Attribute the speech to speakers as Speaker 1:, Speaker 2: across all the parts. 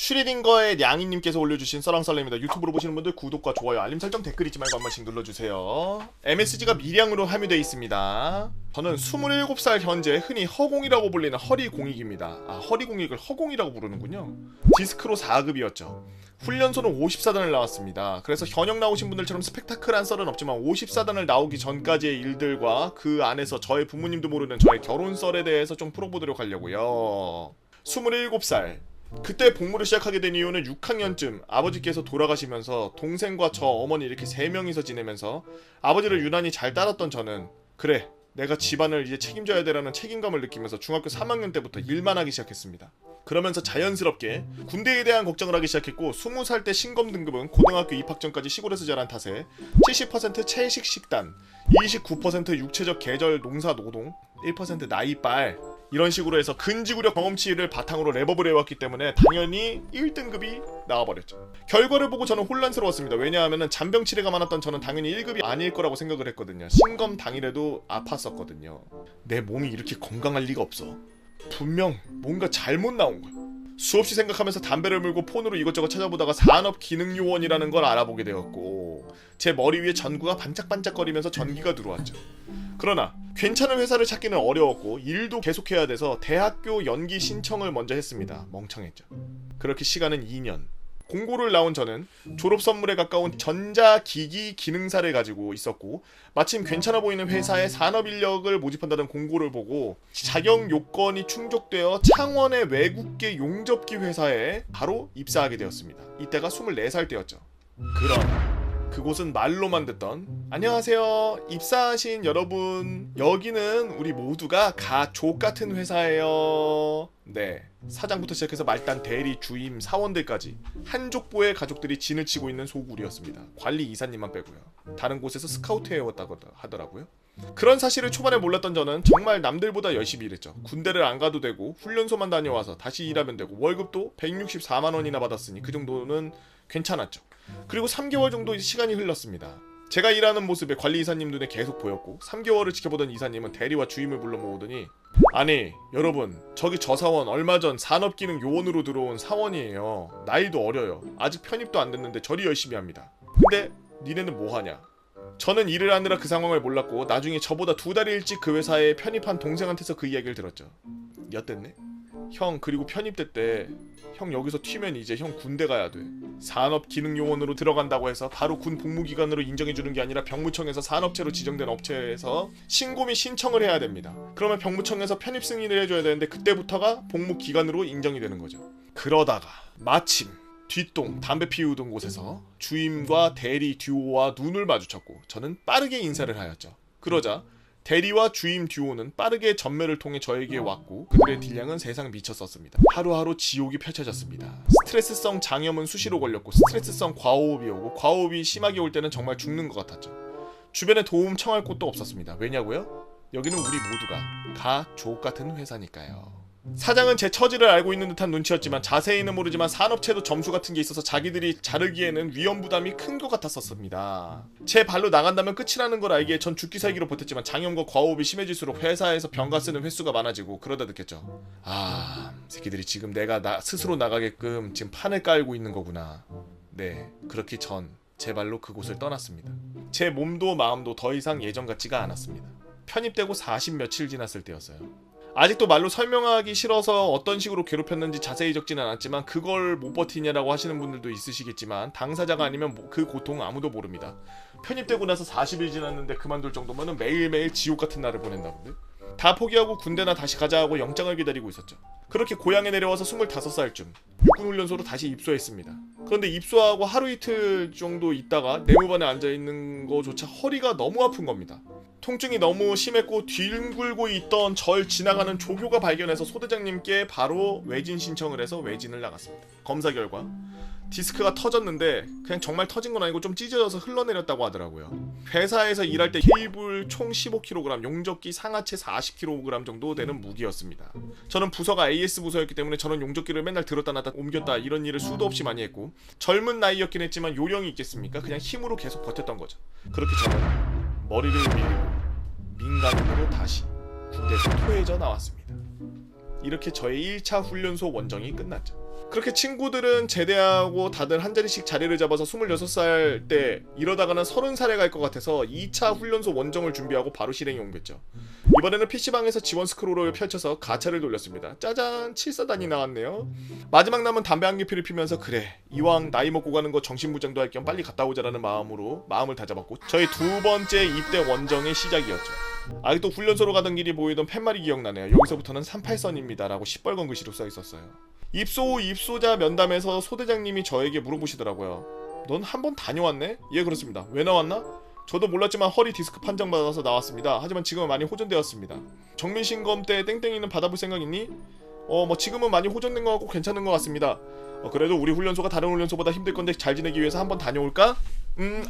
Speaker 1: 슈리딩거의 냥이님께서 올려주신 썰랑썰레입니다. 유튜브로 보시는 분들 구독과 좋아요, 알림 설정, 댓글 잊지 말고 한 번씩 눌러주세요. MSG가 미량으로 함유되어 있습니다. 저는 27살 현재 흔히 허공이라고 불리는 허리공익입니다. 허리공익을 허공이라고 부르는군요. 디스크로 4급이었죠. 훈련소는 54단을 나왔습니다. 그래서 현역 나오신 분들처럼 스펙타클한 썰은 없지만 54단을 나오기 전까지의 일들과 그 안에서 저의 부모님도 모르는 저의 결혼 썰에 대해서 좀 풀어보도록 하려고요. 27살 그때 복무를 시작하게 된 이유는 6학년쯤 아버지께서 돌아가시면서 동생과 저 어머니 이렇게 3명이서 지내면서 아버지를 유난히 잘 따랐던 저는 그래 내가 집안을 이제 책임져야 되라는 책임감을 느끼면서 중학교 3학년 때부터 일만 하기 시작했습니다. 그러면서 자연스럽게 군대에 대한 걱정을 하기 시작했고 20살 때 신검 등급은 고등학교 입학 전까지 시골에서 자란 탓에 70% 채식 식단, 29% 육체적 계절 농사 노동, 1% 나이빨 이런 식으로 해서 근지구력 경험치를 바탕으로 랩업을 해왔기 때문에 당연히 1등급이 나와버렸죠. 결과를 보고 저는 혼란스러웠습니다. 왜냐하면 잔병 치레가 많았던 저는 당연히 1급이 아닐 거라고 생각을 했거든요. 신검 당일에도 아팠었거든요. 내 몸이 이렇게 건강할 리가 없어. 분명 뭔가 잘못 나온 거야. 수없이 생각하면서 담배를 물고 폰으로 이것저것 찾아보다가 산업기능요원이라는 걸 알아보게 되었고 제 머리 위에 전구가 반짝반짝거리면서 전기가 들어왔죠. 그러나 괜찮은 회사를 찾기는 어려웠고 일도 계속해야 돼서 대학교 연기 신청을 먼저 했습니다. 멍청했죠. 그렇게 시간은 2년. 공고를 나온 저는 졸업 선물에 가까운 전자기기 기능사를 가지고 있었고 마침 괜찮아 보이는 회사에 산업인력을 모집한다는 공고를 보고 자격 요건이 충족되어 창원의 외국계 용접기 회사에 바로 입사하게 되었습니다. 이때가 24살 때였죠. 그럼 그곳은 말로만 듣던 안녕하세요 입사하신 여러분 여기는 우리 모두가 가족같은 회사예요. 네, 사장부터 시작해서 말단 대리 주임 사원들까지 한족보의 가족들이 진을 치고 있는 소굴이었습니다. 관리 이사님만 빼고요. 다른 곳에서 스카우트 해왔다고 하더라고요. 그런 사실을 초반에 몰랐던 저는 정말 남들보다 열심히 일했죠. 군대를 안 가도 되고 훈련소만 다녀와서 다시 일하면 되고 월급도 164만원이나 받았으니 그 정도는 괜찮았죠. 그리고 3개월 정도 시간이 흘렀습니다. 제가 일하는 모습에 관리 이사님 눈에 계속 보였고 3개월을 지켜보던 이사님은 대리와 주임을 불러 모으더니 아니 여러분 저기 저 사원 얼마 전 산업기능 요원으로 들어온 사원이에요. 나이도 어려요. 아직 편입도 안 됐는데 저리 열심히 합니다. 근데 니네는 뭐하냐. 저는 일을 하느라 그 상황을 몰랐고 나중에 저보다 2달 일찍 그 회사에 편입한 동생한테서 그 이야기를 들었죠. 엿됐네? 형 그리고 편입됐대. 형 여기서 튀면 이제 형 군대 가야 돼. 산업기능요원으로 들어간다고 해서 바로 군 복무기관으로 인정해주는 게 아니라 병무청에서 산업체로 지정된 업체에서 신고 및 신청을 해야 됩니다. 그러면 병무청에서 편입 승인을 해줘야 되는데 그때부터가 복무기관으로 인정이 되는 거죠. 그러다가 마침 뒷동 담배 피우던 곳에서 주임과 대리 듀오와 눈을 마주쳤고 저는 빠르게 인사를 하였죠. 그러자 대리와 주임 듀오는 빠르게 전매를 통해 저에게 왔고 그들의 딜량은 세상 미쳤었습니다. 하루하루 지옥이 펼쳐졌습니다. 스트레스성 장염은 수시로 걸렸고 스트레스성 과호흡이 오고 과호흡이 심하게 올 때는 정말 죽는 것 같았죠. 주변에 도움 청할 곳도 없었습니다. 왜냐고요? 여기는 우리 모두가 가족 같은 회사니까요. 사장은 제 처지를 알고 있는 듯한 눈치였지만 자세히는 모르지만 산업체도 점수 같은 게 있어서 자기들이 자르기에는 위험 부담이 큰 것 같았었습니다. 제 발로 나간다면 끝이라는 걸 알기에 전 죽기 살기로 버텼지만 장염과 과호흡이 심해질수록 회사에서 병가 쓰는 횟수가 많아지고 그러다 느꼈죠. 새끼들이 지금 내가 스스로 나가게끔 지금 판을 깔고 있는 거구나. 네, 그렇게 전 제 발로 그곳을 떠났습니다. 제 몸도 마음도 더 이상 예전 같지가 않았습니다. 편입되고 40 며칠 지났을 때였어요. 아직도 말로 설명하기 싫어서 어떤 식으로 괴롭혔는지 자세히 적지는 않았지만 그걸 못 버티냐라고 하시는 분들도 있으시겠지만 당사자가 아니면 그 고통 아무도 모릅니다. 편입되고 나서 40일 지났는데 그만둘 정도면 매일매일 지옥 같은 날을 보낸다 본데? 다 포기하고 군대나 다시 가자 하고 영장을 기다리고 있었죠. 그렇게 고향에 내려와서 25살쯤 육군훈련소로 다시 입소했습니다. 그런데 입소하고 하루 이틀 정도 있다가 내무반에 앉아있는 거조차 허리가 너무 아픈 겁니다. 통증이 너무 심했고 뒹굴고 있던 절 지나가는 조교가 발견해서 소대장님께 바로 외진 신청을 해서 외진을 나갔습니다. 검사 결과 디스크가 터졌는데 그냥 정말 터진 건 아니고 좀 찢어져서 흘러내렸다고 하더라고요. 회사에서 일할 때 케이블 총 15kg, 용접기 상하체 40kg 정도 되는 무기였습니다. 저는 부서가 AS 부서였기 때문에 저는 용접기를 맨날 들었다 놨다 옮겼다 이런 일을 수도 없이 많이 했고 젊은 나이였긴 했지만 요령이 있겠습니까? 그냥 힘으로 계속 버텼던 거죠. 그렇게 저는 머리를 밀고 민간인으로 다시 군대에서 토해져 나왔습니다. 이렇게 저의 1차 훈련소 원정이 끝났죠. 그렇게 친구들은 제대하고 다들 한 자리씩 자리를 잡아서 26살 때 이러다가는 30살에 갈 것 같아서 2차 훈련소 원정을 준비하고 바로 실행에 옮겼죠. 이번에는 PC방에서 지원 스크롤을 펼쳐서 가차를 돌렸습니다. 짜잔 7사단이 나왔네요. 마지막 남은 담배 한 개 피를 피면서 그래 이왕 나이 먹고 가는 거 정신무장도 할 겸 빨리 갔다 오자라는 마음으로 마음을 다잡았고 저희 두 번째 입대 원정의 시작이었죠. 아직도 훈련소로 가던 길이 보이던 팻말이 기억나네요. 여기서부터는 38선입니다 라고 시뻘건 글씨로 써있었어요. 입소 후 입소자 면담에서 소대장님이 저에게 물어보시더라고요. 넌 한 번 다녀왔네? 예 그렇습니다. 왜 나왔나? 저도 몰랐지만 허리 디스크 판정받아서 나왔습니다. 하지만 지금은 많이 호전되었습니다. 정밀신검 때 땡땡이는 받아볼 생각 있니? 뭐 지금은 많이 호전된 것 같고 괜찮은 것 같습니다. 그래도 우리 훈련소가 다른 훈련소보다 힘들 건데 잘 지내기 위해서 한번 다녀올까?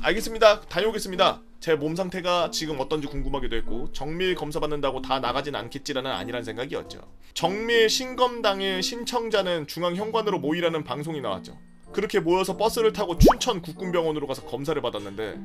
Speaker 1: 알겠습니다. 다녀오겠습니다. 제 몸 상태가 지금 어떤지 궁금하기도 했고 정밀 검사 받는다고 다 나가진 않겠지라는 아니란 생각이었죠. 정밀 신검 당일 신청자는 중앙현관으로 모이라는 방송이 나왔죠. 그렇게 모여서 버스를 타고 춘천 국군병원으로 가서 검사를 받았는데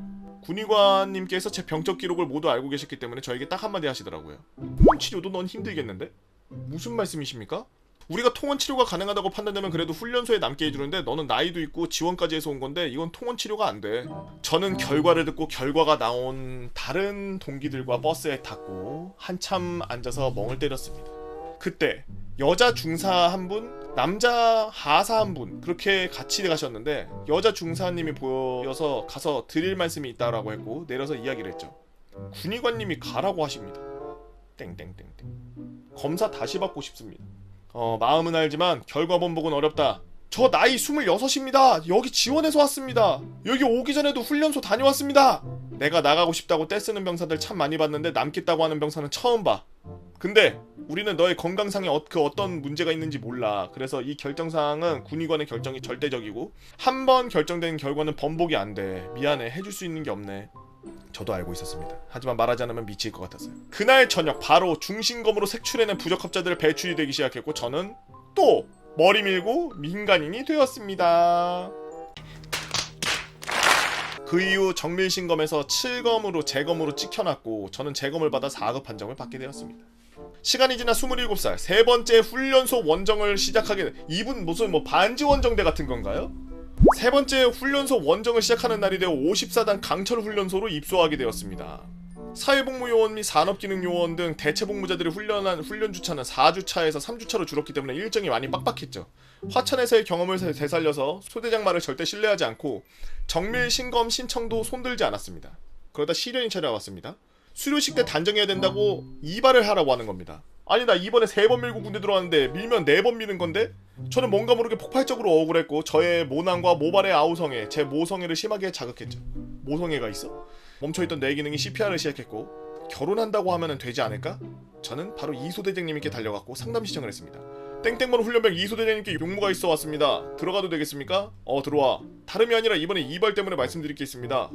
Speaker 1: 군의관님께서 제 병적 기록을 모두 알고 계셨기 때문에 저에게 딱 한마디 하시더라고요. 통원 치료도 넌 힘들겠는데? 무슨 말씀이십니까? 우리가 통원 치료가 가능하다고 판단되면 그래도 훈련소에 남게 해주는데 너는 나이도 있고 지원까지 해서 온 건데 이건 통원 치료가 안 돼. 저는 결과를 듣고 결과가 나온 다른 동기들과 버스에 탔고 한참 앉아서 멍을 때렸습니다. 그때 여자 중사 한 분, 남자 하사 한 분 그렇게 같이 가셨는데 여자 중사님이 보여서 가서 드릴 말씀이 있다라고 했고 내려서 이야기를 했죠. 군의관님이 가라고 하십니다. 땡땡땡땡. 검사 다시 받고 싶습니다. 마음은 알지만 결과 번복은 어렵다. 저 나이 26입니다. 여기 지원해서 왔습니다. 여기 오기 전에도 훈련소 다녀왔습니다. 내가 나가고 싶다고 떼쓰는 병사들 참 많이 봤는데 남겠다고 하는 병사는 처음 봐. 근데 우리는 너의 건강상에 어떤 문제가 있는지 몰라. 그래서 이 결정사항은 군의관의 결정이 절대적이고 한 번 결정된 결과는 번복이 안 돼. 미안해. 해줄 수 있는 게 없네. 저도 알고 있었습니다. 하지만 말하지 않으면 미칠 것 같았어요. 그날 저녁 바로 중신검으로 색출해낸 부적합자들 배출이 되기 시작했고 저는 또 머리 밀고 민간인이 되었습니다. 그 이후 정밀신검에서 7검으로 재검으로 찍혀났고 저는 재검을 받아 4급 판정을 받게 되었습니다. 시간이 지나 27살 세 번째 훈련소 원정을 시작하게 돼. 이분 무슨 반지 원정대 같은 건가요? 세 번째 훈련소 원정을 시작하는 날이 되어 54단 강철 훈련소로 입소하게 되었습니다. 사회복무요원 및 산업기능요원 등 대체복무자들이 훈련한 훈련 주차는 4주차에서 3주차로 줄었기 때문에 일정이 많이 빡빡했죠. 화천에서의 경험을 되살려서 소대장 말을 절대 신뢰하지 않고 정밀 신검 신청도 손들지 않았습니다. 그러다 시련이 찾아왔습니다. 수료식 때 단정해야 된다고 이발을 하라고 하는 겁니다. 아니 나 이번에 3번 밀고 군대 들어왔는데 밀면 4번 미는 건데? 저는 뭔가 모르게 폭발적으로 억울했고 저의 모낭과 모발의 아우성애, 제 모성애를 심하게 자극했죠. 모성애가 있어? 멈춰있던 뇌 기능이 CPR을 시작했고 결혼한다고 하면 되지 않을까? 저는 바로 이소대장님께 달려갔고 상담 신청을 했습니다. 땡땡번 훈련병 이소대장님께 용무가 있어 왔습니다. 들어가도 되겠습니까? 들어와. 다름이 아니라 이번에 이발 때문에 말씀드릴 게 있습니다.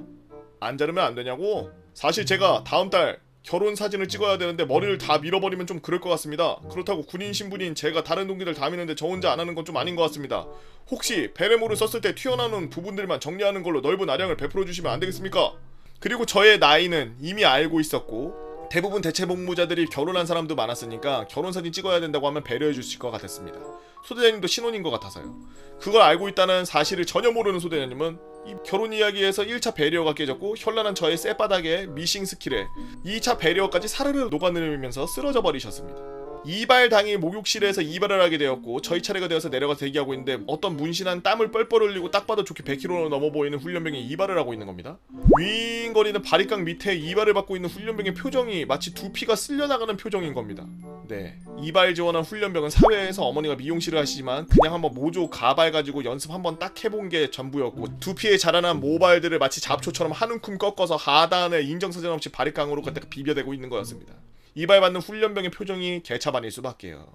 Speaker 1: 안 자르면 안 되냐고? 사실 제가 다음 달 결혼 사진을 찍어야 되는데 머리를 다 밀어버리면 좀 그럴 것 같습니다. 그렇다고 군인 신분인 제가 다른 동기들 다 미는데 저 혼자 안 하는 건 좀 아닌 것 같습니다. 혹시 베레모를 썼을 때 튀어나오는 부분들만 정리하는 걸로 넓은 아량을 베풀어 주시면 안 되겠습니까? 그리고 저의 나이는 이미 알고 있었고 대부분 대체복무자들이 결혼한 사람도 많았으니까 결혼사진 찍어야 된다고 하면 배려해 주실 것 같았습니다. 소대장님도 신혼인 것 같아서요. 그걸 알고 있다는 사실을 전혀 모르는 소대장님은 이 결혼 이야기에서 1차 배리어가 깨졌고 현란한 저의 쌔바닥에 미싱 스킬에 2차 배리어까지 사르르 녹아내리면서 쓰러져 버리셨습니다. 이발 당일 목욕실에서 이발을 하게 되었고 저희 차례가 되어서 내려가서 대기하고 있는데 어떤 문신한 땀을 뻘뻘 흘리고 딱 봐도 좋게 100kg 넘어 보이는 훈련병이 이발을 하고 있는 겁니다. 윙거리는 바리깡 밑에 이발을 받고 있는 훈련병의 표정이 마치 두피가 쓸려나가는 표정인 겁니다. 네, 이발 지원한 훈련병은 사회에서 어머니가 미용실을 하시지만 그냥 한번 모조 가발 가지고 연습 한번 딱 해본 게 전부였고 두피에 자라난 모발들을 마치 잡초처럼 한 움큼 꺾어서 하단에 인정사정 없이 바리깡으로 갖다가 비벼대고 있는 거였습니다. 이발받는 훈련병의 표정이 개차반일 수밖에요.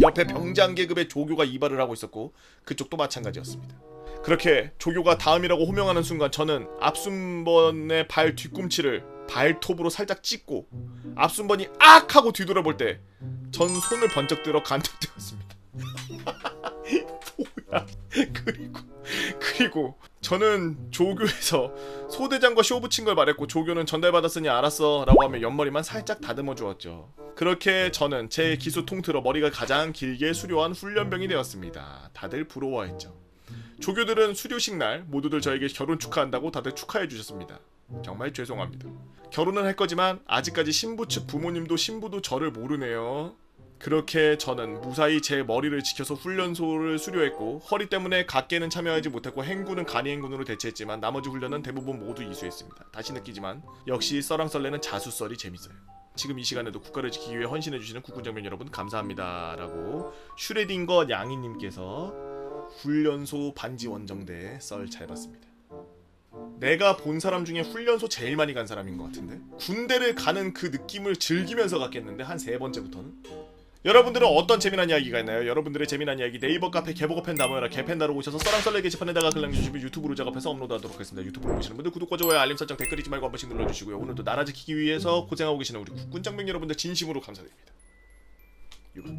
Speaker 1: 옆에 병장 계급의 조교가 이발을 하고 있었고 그쪽도 마찬가지였습니다. 그렇게 조교가 다음이라고 호명하는 순간 저는 앞순번의 발 뒤꿈치를 발톱으로 살짝 찍고 앞순번이 악! 하고 뒤돌아볼 때 전 손을 번쩍 들어 간척되었습니다. 뭐야. 그리고 저는 조교에서 소대장과 쇼 붙인 걸 말했고 조교는 전달받았으니 알았어 라고 하며 옆머리만 살짝 다듬어 주었죠. 그렇게 저는 제 기수 통틀어 머리가 가장 길게 수료한 훈련병이 되었습니다. 다들 부러워했죠. 조교들은 수료식 날 모두들 저에게 결혼 축하한다고 다들 축하해 주셨습니다. 정말 죄송합니다. 결혼은 할 거지만 아직까지 신부 측 부모님도 신부도 저를 모르네요. 그렇게 저는 무사히 제 머리를 지켜서 훈련소를 수료했고 허리 때문에 각계는 참여하지 못했고 행군은 간이 행군으로 대체했지만 나머지 훈련은 대부분 모두 이수했습니다. 다시 느끼지만 역시 썰랑썰레는 자수썰이 재밌어요. 지금 이 시간에도 국가를 지키기 위해 헌신해주시는 국군장병 여러분 감사합니다 라고 슈레딩거 양이님께서 훈련소 반지 원정대 썰 잘 봤습니다. 내가 본 사람 중에 훈련소 제일 많이 간 사람인 것 같은데 군대를 가는 그 느낌을 즐기면서 갔겠는데 한 3번째부터는. 여러분들은 어떤 재미난 이야기가 있나요? 여러분들의 재미난 이야기 네이버 카페 개보고 팬다 모여라 개팬다로 오셔서 썰랑썰레 게시판에다가 글 남겨주시면 유튜브로 작업해서 업로드하도록 하겠습니다. 유튜브로 보시는 분들 구독과 좋아요 알림 설정 댓글 잊지 말고 한 번씩 눌러주시고요. 오늘도 나라 지키기 위해서 고생하고 계시는 우리 국군 장병 여러분들 진심으로 감사드립니다. 유바.